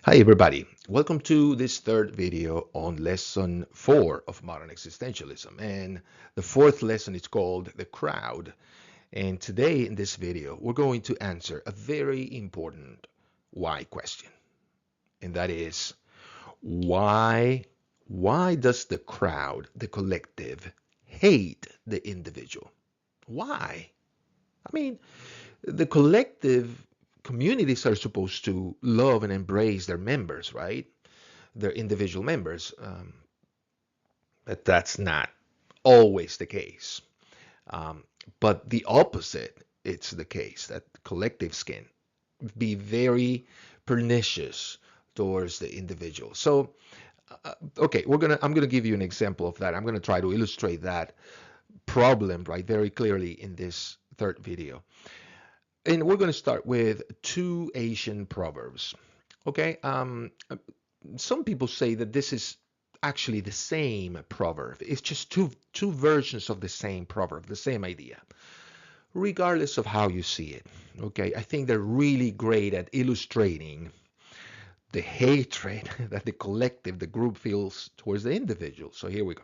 Hi everybody, welcome to this third video on lesson 4 of modern existentialism, and the fourth lesson is called the crowd. And today in this video we're going to answer a very important why question, and that is why does the crowd, the collective, hate the individual? Why? I mean, the collective communities are supposed to love and embrace their members, right? Their individual members. But that's not always the case. Um, but the opposite, it's the case that collectives can be very pernicious towards the individual. So, okay, I'm gonna give you an example of that. I'm gonna try to illustrate that problem right very clearly in this third video. And we're going to start with two Asian proverbs. Okay, some people say that this is actually the same proverb. It's just two versions of the same proverb, the same idea, regardless of how you see it. Okay, I think they're really great at illustrating the hatred that the collective, the group feels towards the individual. So here we go.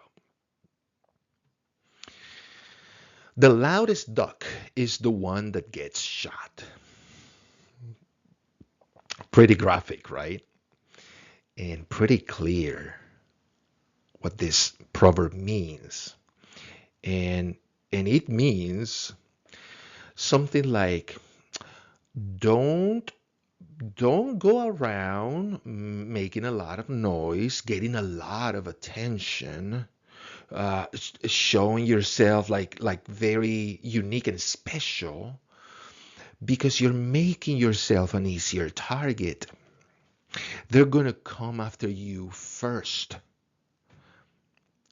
The loudest duck is the one that gets shot. Pretty graphic, right? And pretty clear what this proverb means. And it means something like don't don't go around making a lot of noise, getting a lot of attention, showing yourself like very unique and special because you're making yourself an easier target. They're gonna come after you first.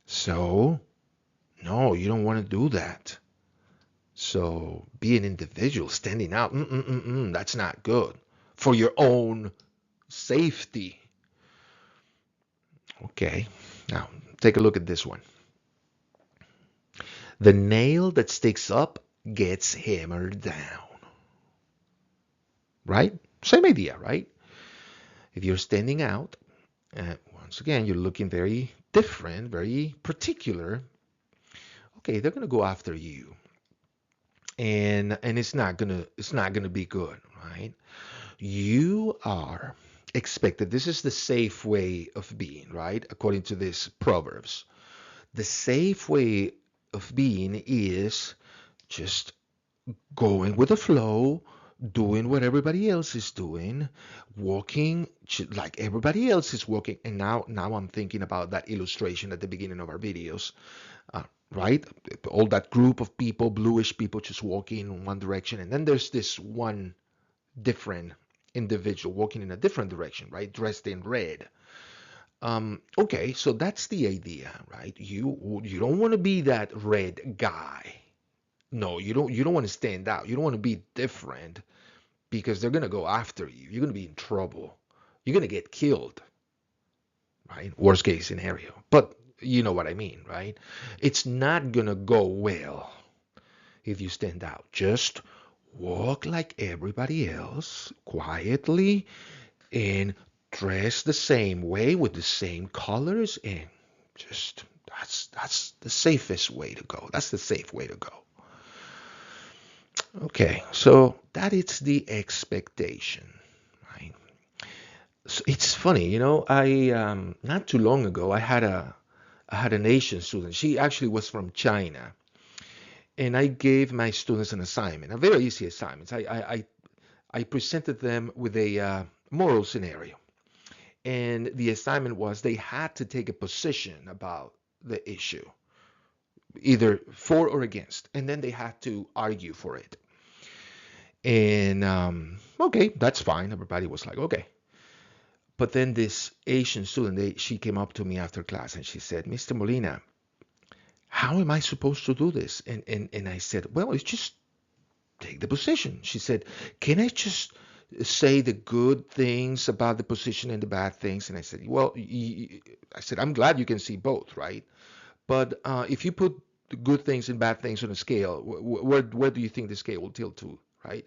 So, no, you don't want to do that. So, be an individual, standing out, that's not good for your own safety. Okay, now take a look at this one. The nail that sticks up gets hammered down. Right? Same idea, right? If you're standing out, once again, you're looking very different, very particular. Okay, they're gonna go after you, and it's not gonna be good, right? You are expected. This is the safe way of being, right? According to this Proverbs, the safe way of being is just going with the flow, doing what everybody else is doing, walking like everybody else is walking. And now I'm thinking about that illustration at the beginning of our videos, right? All that group of people, bluish people, just walking in one direction, and then there's this one different individual walking in a different direction, right? Dressed in red. Okay, so that's the idea, right? You don't want to be that red guy. No, you don't want to stand out. You don't want to be different because they're gonna go after you. You're gonna be in trouble. You're gonna get killed, right? Worst case scenario. But you know what I mean, right? It's not gonna go well if you stand out. Just walk like everybody else, quietly, and dress the same way with the same colors, and just that's the safest way to go. That's the safe way to go. Okay, so that is the expectation, right? So it's funny, I not too long ago I had an Asian student. She actually was from China, and I gave my students an assignment, a very easy assignment. I presented them with a moral scenario, and the assignment was they had to take a position about the issue, either for or against, and then they had to argue for it. And okay, that's fine. Everybody was like, okay. But then this Asian student, she came up to me after class and she said, Mr. Molina, how am I supposed to do this? And I said, well, it's just take the position. She said, can I just say the good things about the position and the bad things? And I said, well, I said, I'm glad you can see both, right? But if you put the good things and bad things on a scale, where do you think the scale will tilt to, right?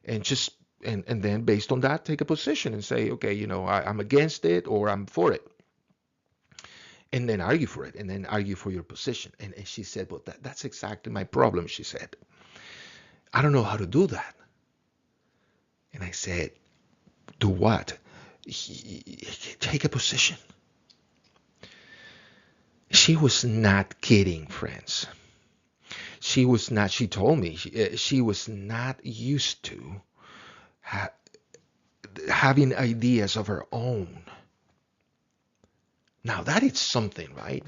And just And then based on that, take a position and say, okay, I'm against it or I'm for it. And then argue for it and then argue for your position. And she said, well, that's exactly my problem, she said. I don't know how to do that. And I said, do what? Take a position. She was not kidding, friends. She was not, she told me, she was not used to ha- having ideas of her own. Now that is something, right?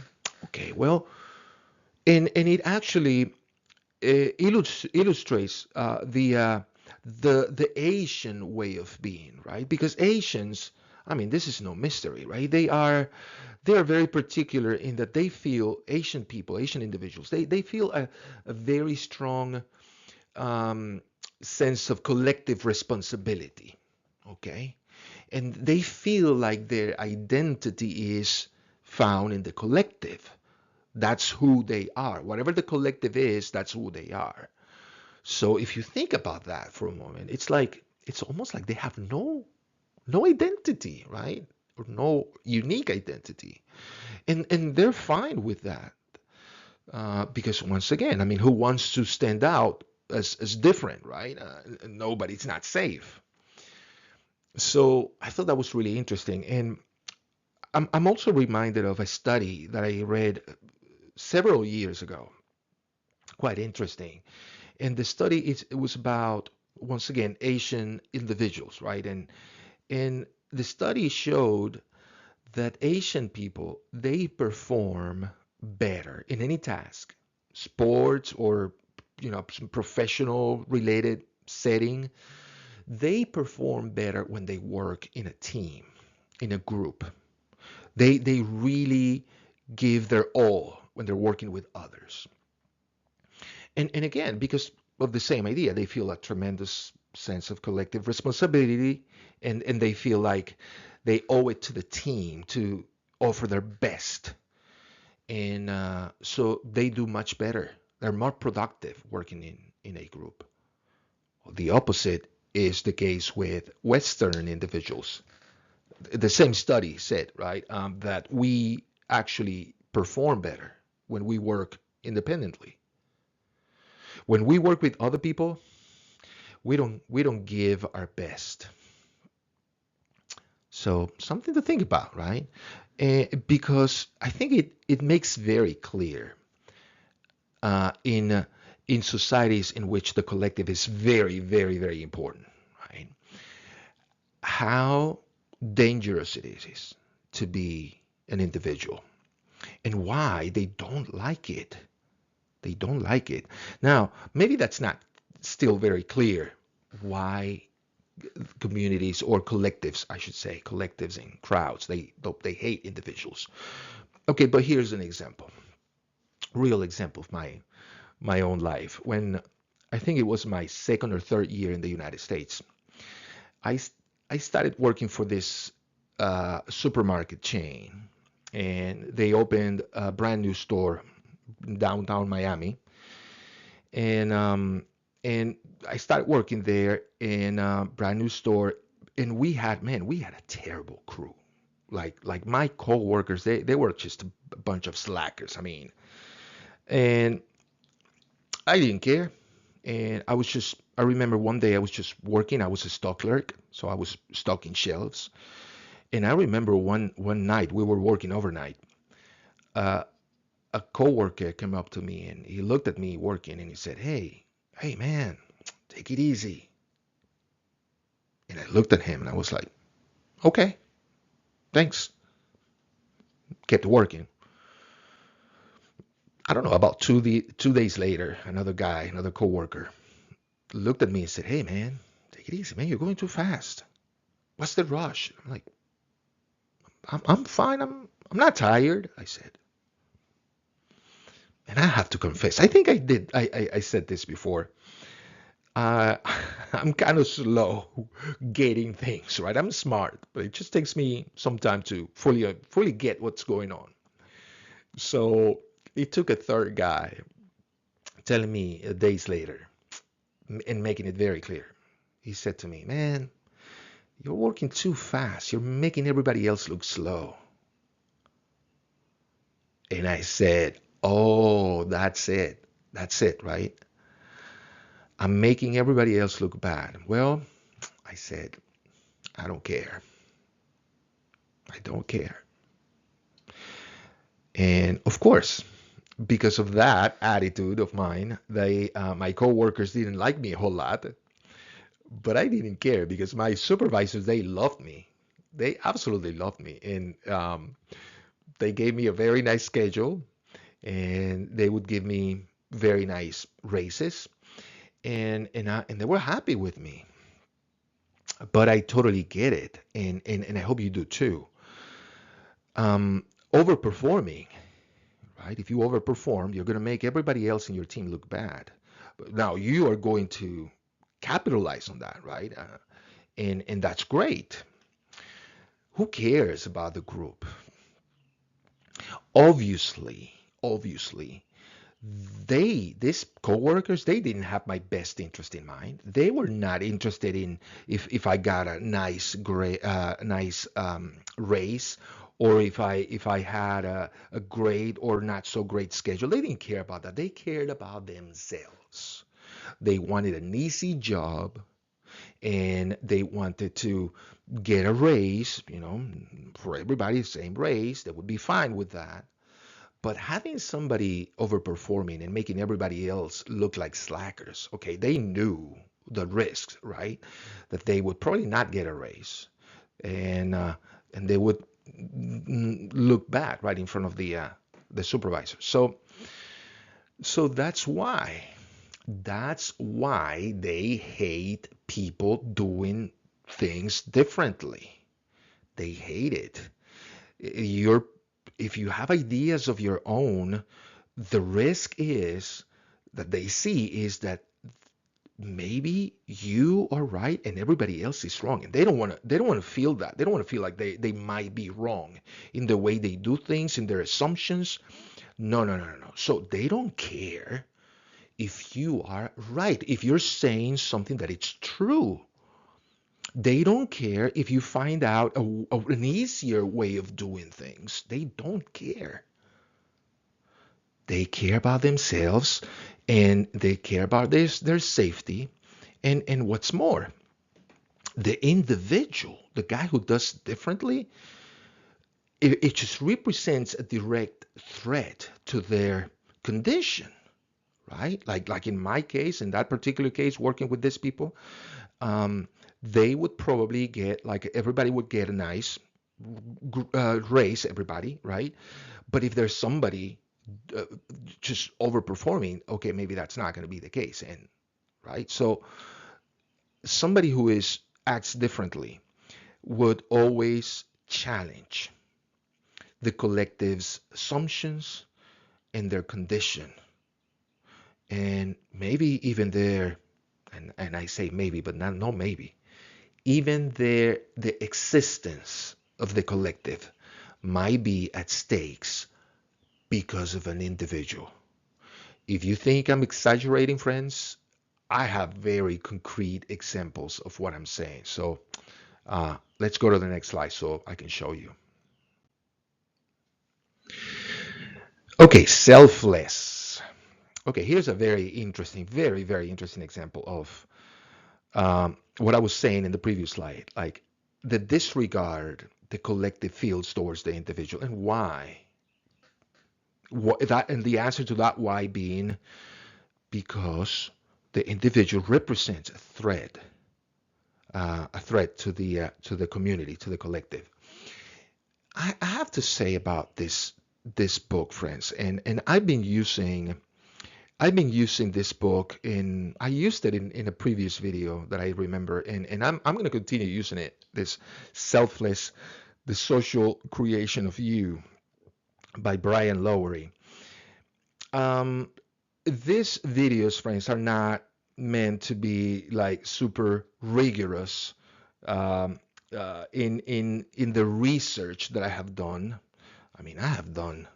Okay, well, and it actually illustrates the Asian way of being, right? Because Asians, I mean, this is no mystery, right? They are very particular in that they feel Asian people, Asian individuals, they feel a very strong um, sense of collective responsibility, okay? And they feel like their identity is found in the collective. That's who they are. Whatever the collective is, that's who they are. So if you think about that for a moment, it's almost like they have no identity, right? Or no unique identity. And they're fine with that. Because once again, I mean, who wants to stand out as different, right? Nobody's not safe. So I thought that was really interesting. And I'm also reminded of a study that I read several years ago. Quite interesting. And the study it was about, once again, Asian individuals, right? And the study showed that Asian people, they perform better in any task, sports or some professional related setting. They perform better when they work in a team, in a group. They really give their all when they're working with others. And again, because of the same idea, they feel a tremendous sense of collective responsibility, and they feel like they owe it to the team to offer their best. And so they do much better. They're more productive working in a group. The opposite is the case with Western individuals. The same study said, right, that we actually perform better when we work independently. When we work with other people, we don't give our best. So something to think about, right? Because I think it makes very clear in societies in which the collective is very, very, very important, right? How dangerous it is to be an individual and why they don't like it. They don't like it. Now, maybe that's not still very clear why communities or collectives, I should say, collectives and crowds, they hate individuals. Okay, but here's an example, real example of my own life. When I think it was my second or third year in the United States, I I started working for this supermarket chain, and they opened a brand new store in downtown Miami, and I started working there in a brand new store, and we had a terrible crew. Like my coworkers, they were just a bunch of slackers. I mean, and I didn't care. And I remember one day I was just working. I was a stock clerk, so I was stocking shelves. And I remember one night we were working overnight. Uh, a coworker came up to me and he looked at me working and he said, hey man, take it easy. And I looked at him and I was like, okay, thanks. Kept working. I don't know, about 2 days later, another coworker, looked at me and said, hey man, take it easy, man. You're going too fast. What's the rush? I'm like, I'm fine. I'm not tired, I said. And I have to confess, I think I did. I said this before. Uh, I'm kind of slow getting things right. I'm smart, but it just takes me some time to fully get what's going on. So it took a third guy telling me days later and making it very clear. He said to me, man, you're working too fast. You're making everybody else look slow. And I said, oh, that's it. That's it, right? I'm making everybody else look bad. Well, I said, I don't care. I don't care. And of course, because of that attitude of mine, my coworkers didn't like me a whole lot, but I didn't care because my supervisors, they loved me. They absolutely loved me. And they gave me a very nice schedule, and they would give me very nice raises, and they were happy with me. But I totally get it, and I hope you do too. Overperforming, right? If you overperform, you're going to make everybody else in your team look bad. But now you are going to capitalize on that, right? And that's great. Who cares about the group? Obviously, obviously, these coworkers, they didn't have my best interest in mind. They were not interested in if I got a nice raise, or if I had a great or not so great schedule. They didn't care about that. They cared about themselves. They wanted an easy job, and they wanted to get a raise, for everybody, same raise. They would be fine with that. But having somebody overperforming and making everybody else look like slackers, okay, they knew the risks, right? That they would probably not get a raise, and they would look bad right in front of the supervisor. So that's why they hate people doing things differently. They hate it. You're If you have ideas of your own, the risk is that they see is that maybe you are right and everybody else is wrong, and they don't want to feel that. They don't want to feel like they might be wrong in the way they do things, in their assumptions. No, no, no, no, no. So they don't care if you are right, if you're saying something that it's true. They don't care if you find out an easier way of doing things. They don't care. They care about themselves, and they care about their safety. And what's more, the individual, the guy who does differently, it just represents a direct threat to their condition, right? Like in my case, in that particular case, working with these people, um, they would probably get, like, everybody would get a nice raise, everybody, right? But if there's somebody uh, just overperforming, okay, maybe that's not going to be the case, and right. So somebody who is acts differently would always challenge the collective's assumptions and their condition, and maybe even their, and I say maybe, but not no maybe, even the existence of the collective might be at stakes because of an individual. If you think I'm exaggerating, friends, I have very concrete examples of what I'm saying. So let's go to the next slide so I can show you. Okay, selfless. Okay, here's a very interesting, very, very interesting example of what I was saying in the previous slide, like the disregard the collective feels towards the individual, and why. And the answer to that why being because the individual represents a threat to the community, to the collective. I have to say about this book, friends, and I've been using this book I used it in a previous video that I remember, and I'm going to continue using it. This Selfless, the Social Creation of You by Brian Lowery. Um, these videos, friends, are not meant to be like super rigorous in the research that I have done. I mean, I have done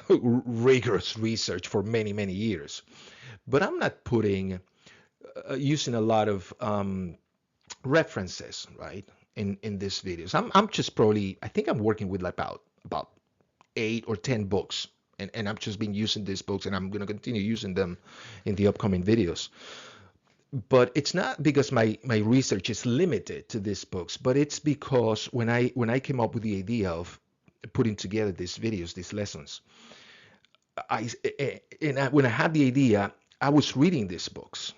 rigorous research for many, many years, but I'm not using a lot of references, right? In these videos. I'm just probably, I think I'm working with like about 8 or 10 books. And I've just been using these books, and I'm going to continue using them in the upcoming videos. But it's not because my research is limited to these books, but it's because when I came up with the idea of putting together these videos, these lessons, when I had the idea, I was reading these books,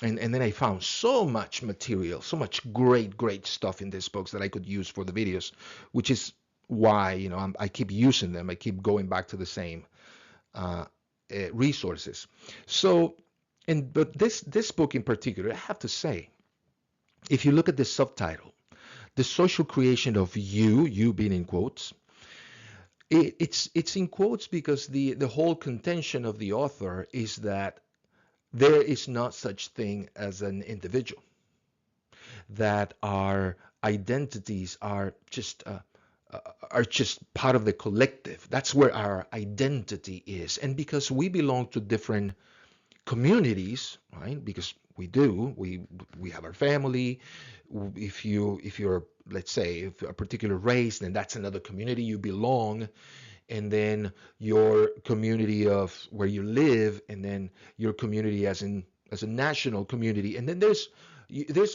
and then I found so much material, so much great stuff in these books that I could use for the videos, which is why I keep using them. I keep going back to the same uh, resources. So, but this book in particular, I have to say, if you look at the subtitle, the social creation of you being in quotes, it's in quotes because the whole contention of the author is that there is not such thing as an individual, that our identities are just part of the collective. That's where our identity is. And because we belong to different communities, right? Because we have our family. If you're, let's say, if a particular race, then that's another community you belong. And then your community of where you live, and then your community as a national community, and then there's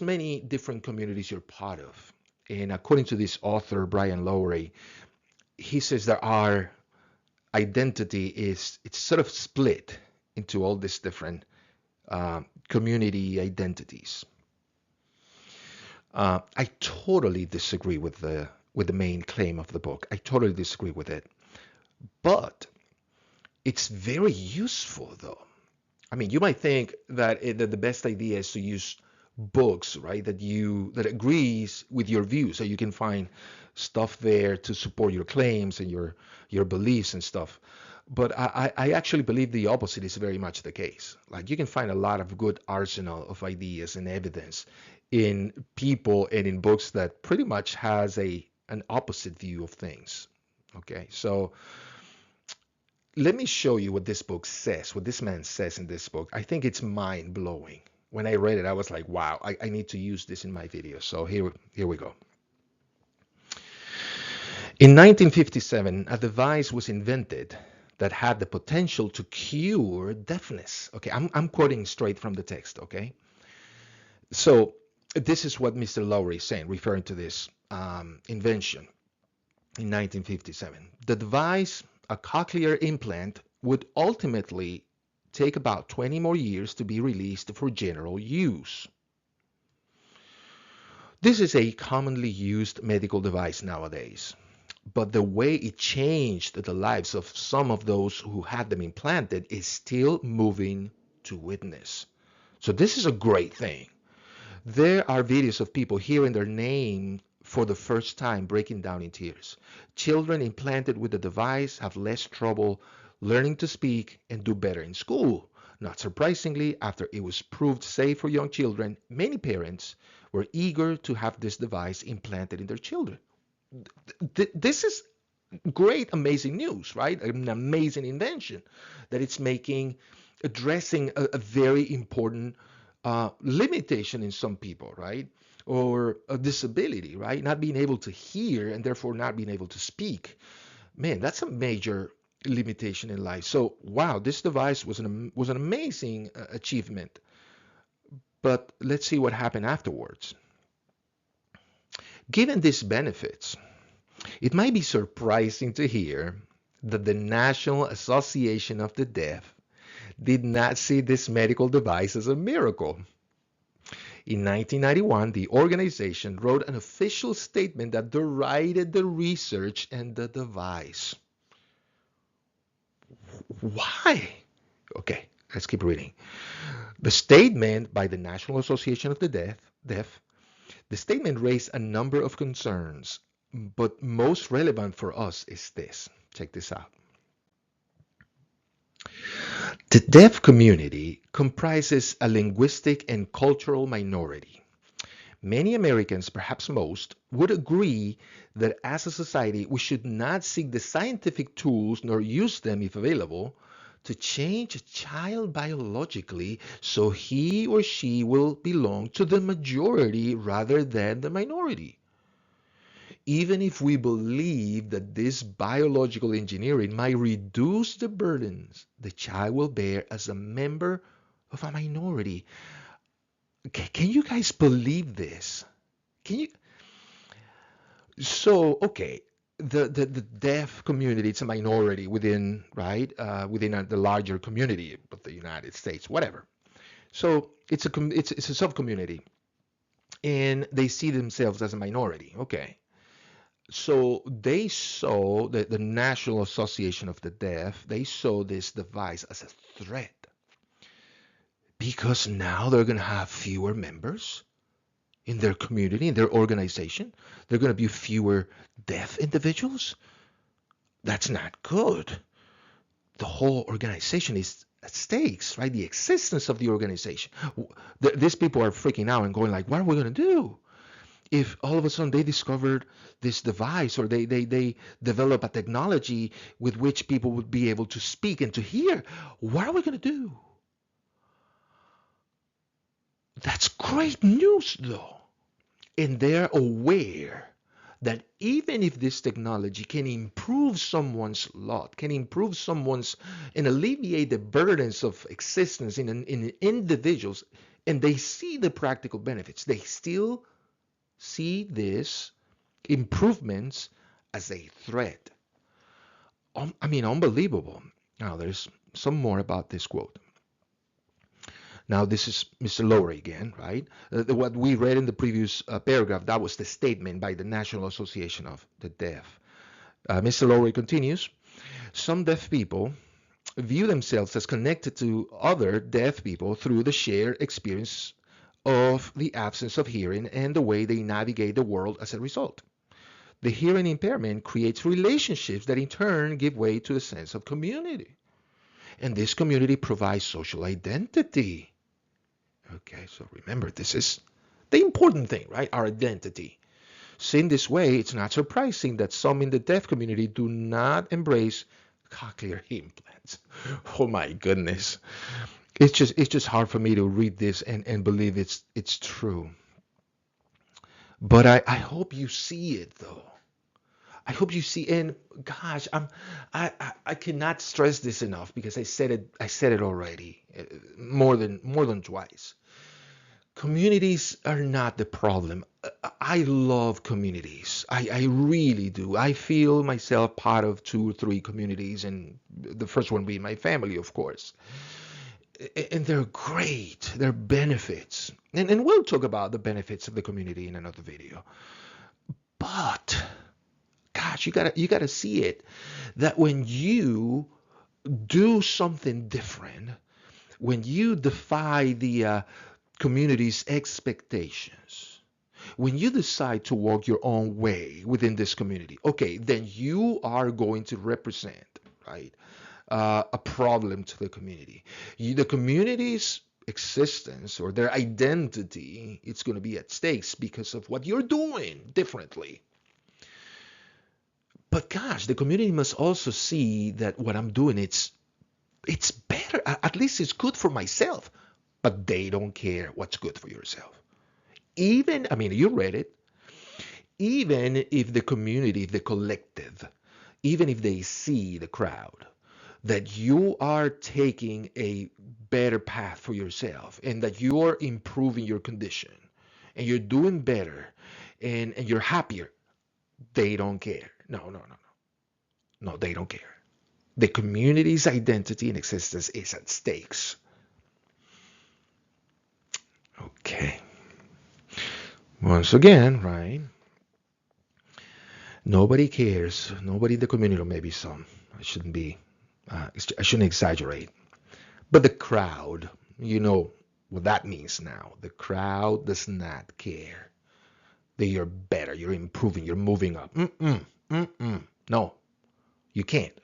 many different communities you're part of. And according to this author Brian Lowry, he says that our identity it's sort of split into all these different community identities. I totally disagree with the main claim of the book. I totally disagree with it. But it's very useful, though. I mean, you might think that the best idea is to use books, right? That agrees with your views, so you can find stuff there to support your claims and your beliefs and stuff. But I actually believe the opposite is very much the case. Like, you can find a lot of good arsenal of ideas and evidence in people and in books that pretty much has an opposite view of things. Okay, so let me show you what this book says, what this man says in this book. I think it's mind blowing. When I read it, I was like, wow, I need to use this in my video. So here we go. In 1957, a device was invented that had the potential to cure deafness. Okay, I'm quoting straight from the text, okay? So this is what Mr. Lowry is saying, referring to this invention in 1957. The device, a cochlear implant, would ultimately take about 20 more years to be released for general use. This is a commonly used medical device nowadays, but the way it changed the lives of some of those who had them implanted is still moving to witness. So this is a great thing. There are videos of people hearing their name for the first time breaking down in tears. Children implanted with the device have less trouble learning to speak and do better in school. Not surprisingly, after it was proved safe for young children, many parents were eager to have this device implanted in their children. This is great, amazing news, right? An amazing invention that it's addressing a very important limitation in some people, right? Or a disability, right? Not being able to hear and therefore not being able to speak. Man, that's a major limitation in life. So, wow, this device was an amazing achievement. But let's see what happened afterwards. Given these benefits, it might be surprising to hear that the National Association of the Deaf did not see this medical device as a miracle. In 1991, the organization wrote an official statement that derided the research and the device. Why? Okay, let's keep reading. The statement by the National Association of the Deaf, the statement raised a number of concerns, but most relevant for us is this. Check this out. The deaf community comprises a linguistic and cultural minority. Many Americans, perhaps most, would agree that as a society we should not seek the scientific tools nor use them, if available, to change a child biologically so he or she will belong to the majority rather than the minority. Even if we believe that this biological engineering might reduce the burdens the child will bear as a member of a minority. Can you guys believe this? Can you? So, okay, the deaf community, it's a minority within, right, within the larger community of the United States, whatever. So it's a sub-community, and they see themselves as a minority. Okay. So they saw the National Association of the Deaf, they saw this device as a threat because now they're going to have fewer members in their community, in their organization. There are going to be fewer deaf individuals. That's not good. The whole organization is at stakes, right? The existence of the organization. These people are freaking out and going like, what are we going to do? If all of a sudden they discovered this device, or they develop a technology with which people would be able to speak and to hear, what are we going to do? That's great news, though. And they're aware that even if this technology can improve someone's lot, can improve someone's and alleviate the burdens of existence in individuals, and they see the practical benefits, they still see these improvements as a threat. I mean, unbelievable. Now, there's some more about this quote. Now, this is Mr. Lowry again, right? What we read in the previous paragraph, that was the statement by the National Association of the Deaf. Mr. Lowry continues, some deaf people view themselves as connected to other deaf people through the shared experience of the absence of hearing and the way they navigate the world as a result. The hearing impairment creates relationships that in turn give way to a sense of community. And this community provides social identity. Okay, so remember, this is the important thing, right? Our identity. Seen this way, it's not surprising that some in the deaf community do not embrace cochlear implants. Oh my goodness. It's just hard for me to read this and believe it's true. But I hope you see it though. I hope you see, and gosh, I cannot stress this enough because I said it already more than twice. Communities are not the problem. I love communities. I really do. I feel myself part of two or three communities, and the first one being my family, of course. And they're great. They're benefits. And we'll talk about the benefits of the community in another video. But gosh, you gotta see it. That when you do something different, when you defy the community's expectations, when you decide to walk your own way within this community, okay, then you are going to represent, right, a problem to the community. The community's existence or their identity, it's going to be at stakes because of what you're doing differently. But gosh, the community must also see that what I'm doing, it's better. At least it's good for myself. But they don't care what's good for yourself. Even, I mean, you read it. Even if the community, the collective, even if they see the crowd, that you are taking a better path for yourself and that you're improving your condition and you're doing better and you're happier, they don't care. No, no, no, no. No, they don't care. The community's identity and existence is at stakes. Okay. Once again, right? Nobody cares. Nobody in the community, or maybe some. I shouldn't exaggerate. But the crowd, you know what that means now. The crowd does not care that you're better, you're improving, you're moving up. No, you can't.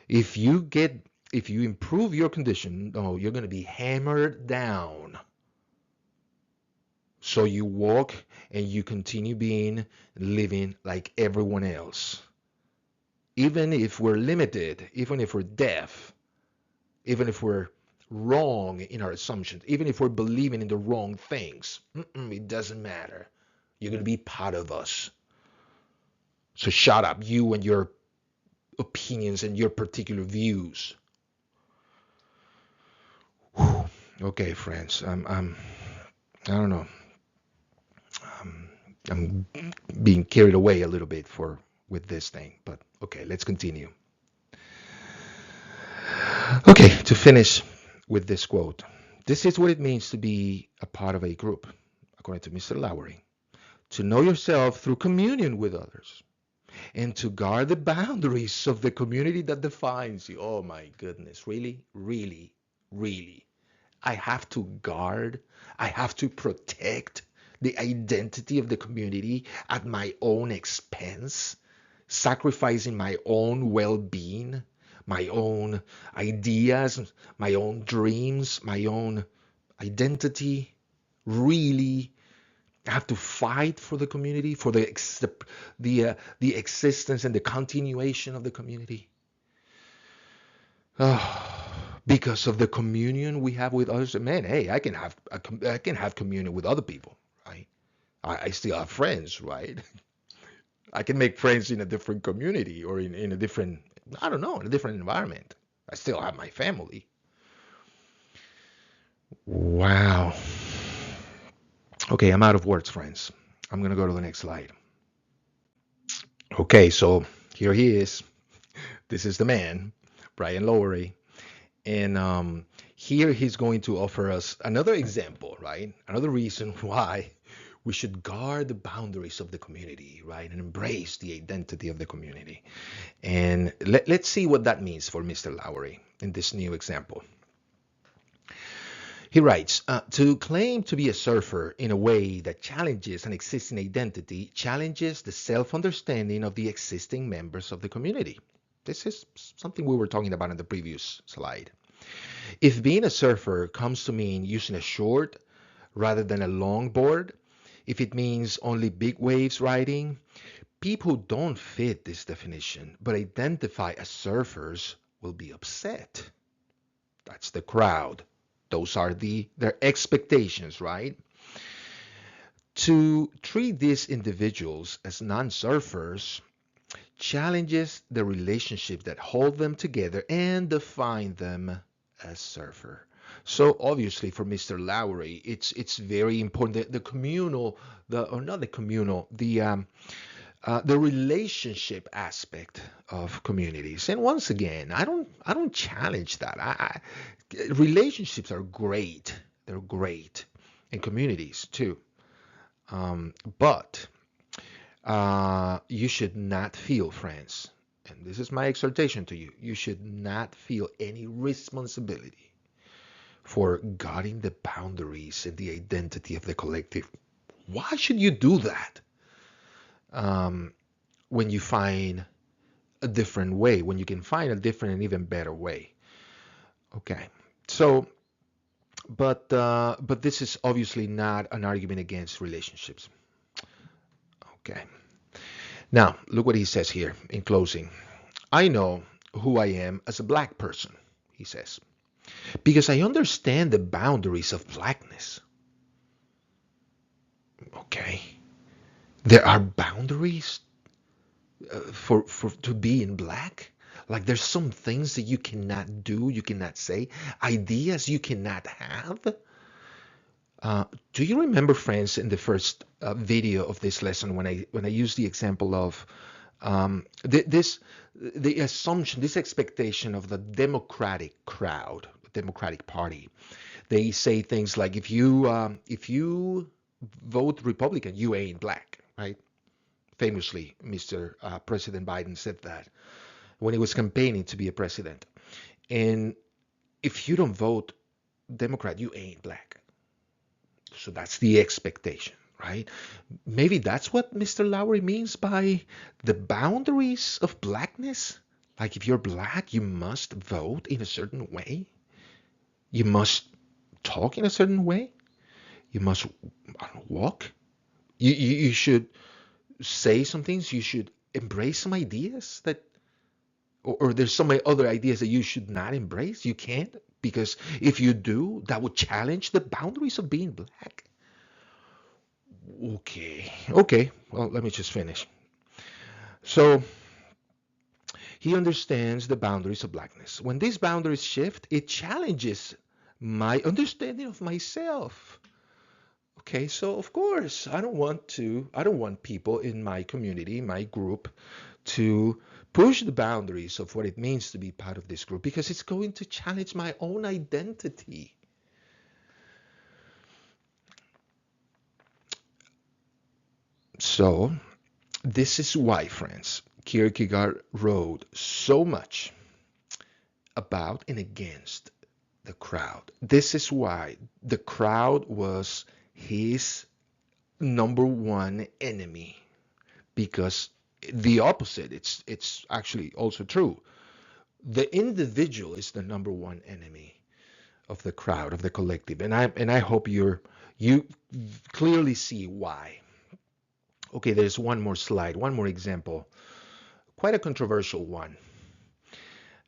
If you get, if you improve your condition, no, you're going to be hammered down. So you walk and you continue living like everyone else. Even if we're limited, even if we're deaf, even if we're wrong in our assumptions, even if we're believing in the wrong things. It doesn't matter. You're going to be part of us. So shut up, you and your opinions and your particular views. Whew. Okay, friends. I don't know. I'm being carried away a little bit with this thing, but okay, let's continue. Okay, to finish with this quote. This is what it means to be a part of a group, according to Mr. Lowery. To know yourself through communion with others and to guard the boundaries of the community that defines you. Oh my goodness, really, really, really. I have to guard, I have to protect the identity of the community at my own expense, sacrificing my own well-being, my own ideas, my own dreams, my own identity. Really, I have to fight for the community, for the existence and the continuation of the community. Oh, because of the communion we have with others. Man, hey, I can have communion with other people, right? I still have friends, right? I can make friends in a different community or in a different, I don't know, in a different environment. I still have my family. Wow. Okay, I'm out of words, friends. I'm gonna go to the next slide. Okay, so here he is. This is the man, Brian Lowery. And here he's going to offer us another example, right? Another reason why we should guard the boundaries of the community, right? And embrace the identity of the community. And let's see what that means for Mr. Lowery in this new example. He writes, to claim to be a surfer in a way that challenges an existing identity challenges the self-understanding of the existing members of the community. This is something we were talking about in the previous slide. If being a surfer comes to mean using a short rather than a long board, if it means only big waves riding, people who don't fit this definition but identify as surfers will be upset. That's the crowd. Those are their expectations, right? To treat these individuals as non-surfers challenges the relationships that hold them together and define them as surfer. So obviously for Mr. Lowery, it's very important that the communal, or not the communal, the relationship aspect of communities. And once again, I don't challenge that. Relationships are great. They're great, and communities too. But you should not feel, friends, and this is my exhortation to you, you should not feel any responsibility for guarding the boundaries and the identity of the collective. Why should you do that when you find a different way, when you can find a different and even better way? Okay, so but this is obviously not an argument against relationships. Okay. Now, look what he says here in closing. I know who I am as a black person, he says, because I understand the boundaries of blackness. Okay. There are boundaries for to be in black. Like there's some things that you cannot do, you cannot say, ideas you cannot have. Do you remember, friends, in the first video of this lesson when I used the example of the assumption, this expectation of the Democratic crowd, the Democratic Party? They say things like if you vote Republican, you ain't black, right? Famously, Mr. President Biden said that when he was campaigning to be a president. And if you don't vote Democrat, you ain't black. So that's the expectation, right? Maybe that's what Mr. Lowery means by the boundaries of blackness. Like if you're black, you must vote in a certain way. You must talk in a certain way. You must walk. You should say some things. You should embrace some ideas that or there's so many other ideas that you should not embrace. You can't, because if you do, that would challenge the boundaries of being black. Okay, well, let me just finish. So he understands the boundaries of blackness. When these boundaries shift, it challenges my understanding of myself. Okay, so of course, I don't want people in my community, my group, to push the boundaries of what it means to be part of this group, because it's going to challenge my own identity. So, this is why, friends, Kierkegaard wrote so much about and against the crowd. This is why the crowd was his number one enemy, because the opposite, it's actually also true. The individual is the number one enemy of the crowd, of the collective. And I hope you clearly see why. Okay, there's one more slide, one more example, quite a controversial one,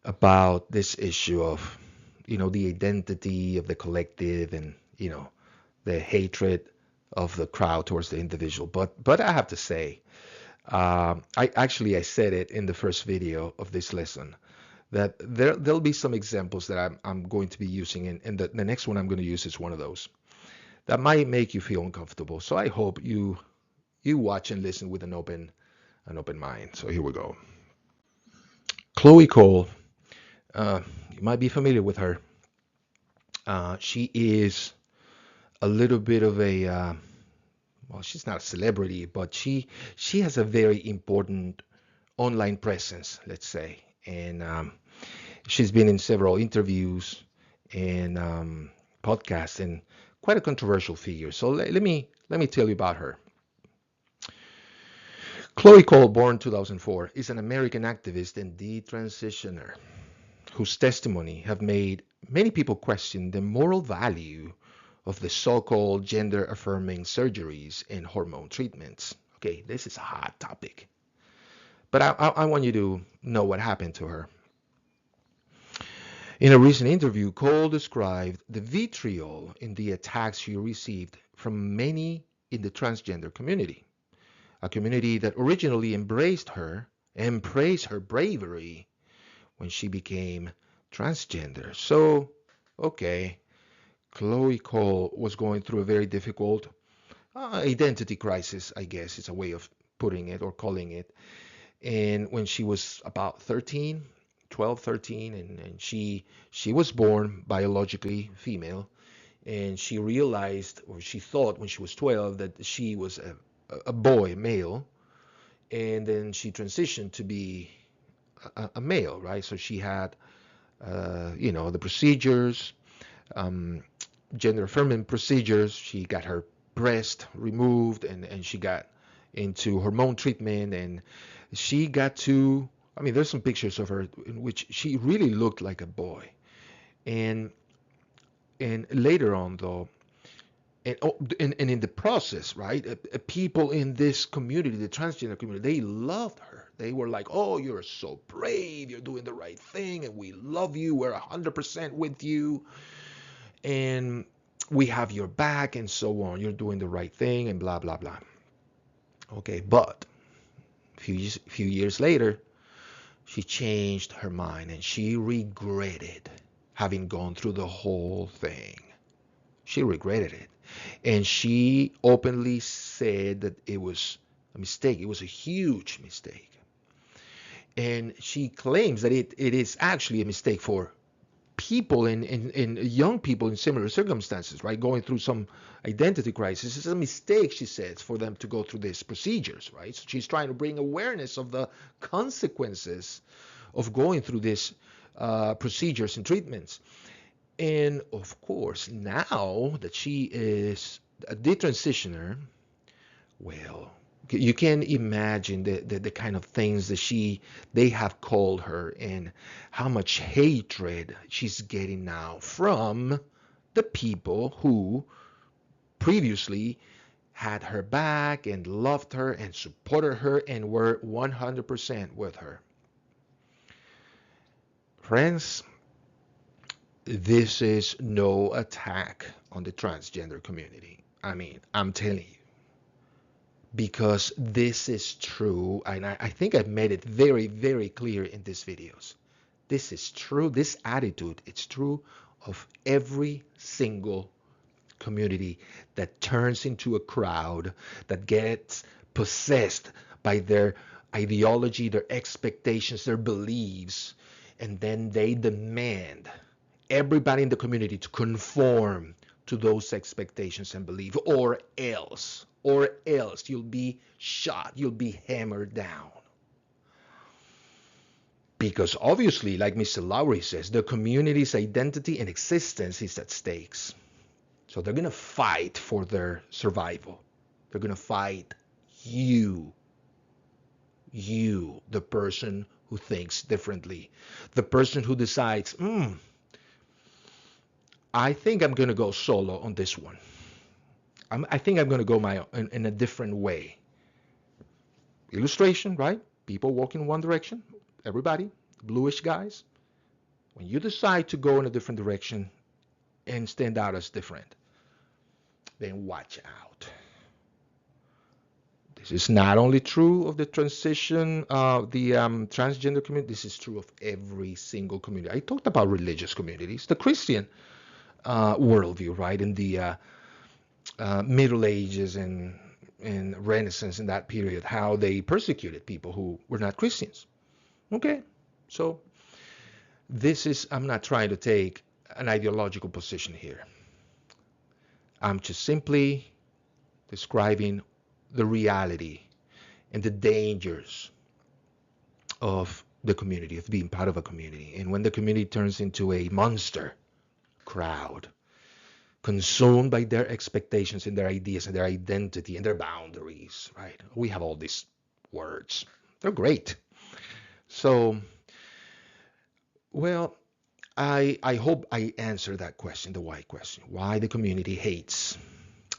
about this issue of, the identity of the collective, and, the hatred of the crowd towards the individual. But I have to say, I said it in the first video of this lesson, that there'll be some examples that I'm going to be using, and the next one I'm going to use is one of those that might make you feel uncomfortable. So I hope you watch and listen with an open mind. So here we go. Chloe Cole, you might be familiar with her. She is a little bit of a well, she's not a celebrity, but she has a very important online presence, let's say, and she's been in several interviews and podcasts, and quite a controversial figure. So let me tell you about her. Chloe Cole, born 2004, is an American activist and detransitioner whose testimony have made many people question the moral value of the so-called gender-affirming surgeries and hormone treatments. Okay, this is a hot topic, but I want you to know what happened to her. In a recent interview, Cole described the vitriol in the attacks she received from many in the transgender community, a community that originally embraced her and praised her bravery when she became transgender. So, okay, Chloe Cole was going through a very difficult identity crisis, I guess it's a way of putting it or calling it. And when she was about 13, 12, 13, and she was born biologically female, and she realized, or she thought when she was 12, that she was a boy, a male, and then she transitioned to be a male, right? So she had, the procedures, um, gender affirming procedures. She got her breast removed, and she got into hormone treatment, and she got to, I mean, there's some pictures of her in which she really looked like a boy. And later on, though, and in the process, right, people in this community, the transgender community, they loved her. They were like, oh, you're so brave, you're doing the right thing, and we love you, we're 100% with you, and we have your back, and so on. You're doing the right thing, and blah, blah, blah. Okay, but few years later, she changed her mind, and she regretted having gone through the whole thing. She regretted it. And she openly said that it was a mistake. It was a huge mistake. And she claims that it is actually a mistake for people in young people in similar circumstances, right, going through some identity crisis. It's a mistake, she says, for them to go through these procedures, right? So she's trying to bring awareness of the consequences of going through these procedures and treatments. And of course, now that she is a detransitioner, well, you can imagine the kind of things that they have called her, and how much hatred she's getting now from the people who previously had her back and loved her and supported her and were 100% with her. Friends, this is no attack on the transgender community. I mean, I'm telling you, because this is true, and I think I've made it very, very clear in these videos. This is true. This attitude, it's true of every single community that turns into a crowd that gets possessed by their ideology, their expectations, their beliefs, and then they demand everybody in the community to conform to those expectations and beliefs, or else you'll be shot, you'll be hammered down. Because obviously, like Mr. Lowry says, the community's identity and existence is at stakes. So they're going to fight for their survival. They're going to fight you, the person who thinks differently, the person who decides, I think I'm going to go solo on this one. I think I'm going to go in a different way. Illustration, right? People walking in one direction. Everybody, bluish guys. When you decide to go in a different direction and stand out as different, then watch out. This is not only true of the transition, the transgender community. This is true of every single community. I talked about religious communities, the Christian worldview, right? In the Middle Ages and Renaissance, in that period, how they persecuted people who were not Christians. Okay, so I'm not trying to take an ideological position here. I'm just simply describing the reality and the dangers of the community, of being part of a community. And when the community turns into a monster crowd, consumed by their expectations and their ideas and their identity and their boundaries, right? We have all these words. They're great. So, well, I hope I answered that question, the why question. Why the community hates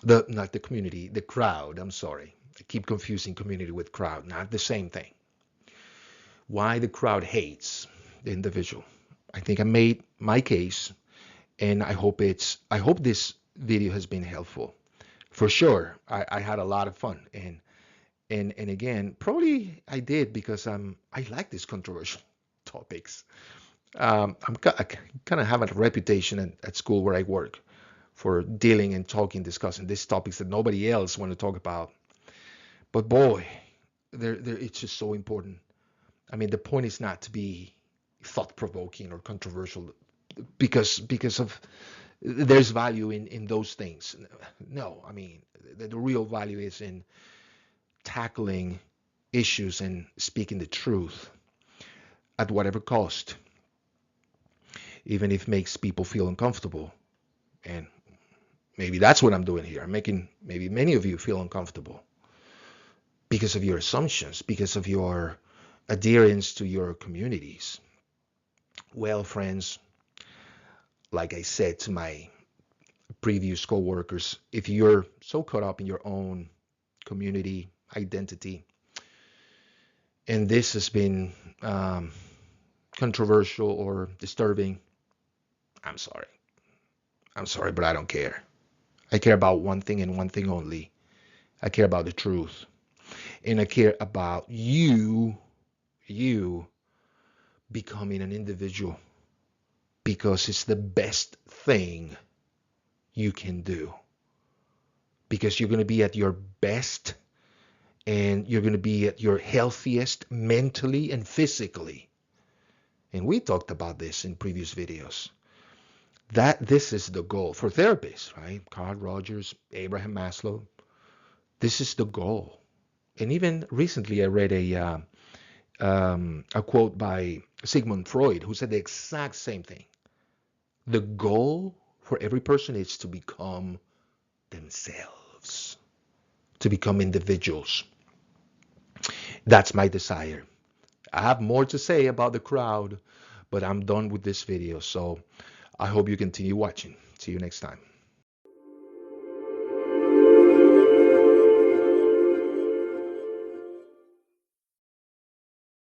not the community, the crowd. I'm sorry. I keep confusing community with crowd. Not the same thing. Why the crowd hates the individual. I think I made my case, and I hope this video has been helpful. For sure, I had a lot of fun, and again, probably I did because I like these controversial topics. I kind of have a reputation at school where I work for dealing and talking, discussing these topics that nobody else want to talk about. But boy, it's just so important. I mean, the point is not to be thought-provoking or controversial because of there's value in those things. No, I mean, the real value is in tackling issues and speaking the truth at whatever cost, even if it makes people feel uncomfortable. And maybe that's what I'm doing here. I'm making maybe many of you feel uncomfortable because of your assumptions, because of your adherence to your communities. Well, friends, like I said to my previous co-workers, if you're so caught up in your own community identity, and this has been controversial or disturbing, I'm sorry. I'm sorry, but I don't care. I care about one thing and one thing only. I care about the truth. And I care about you becoming an individual, because it's the best thing you can do. Because you're going to be at your best and you're going to be at your healthiest mentally and physically. And we talked about this in previous videos. This is the goal for therapists, right? Carl Rogers, Abraham Maslow. This is the goal. And even recently I read a quote by Sigmund Freud, who said the exact same thing. The goal for every person is to become themselves, to become individuals. That's my desire. I have more to say about the crowd, but I'm done with this video. So I hope you continue watching. See you next time.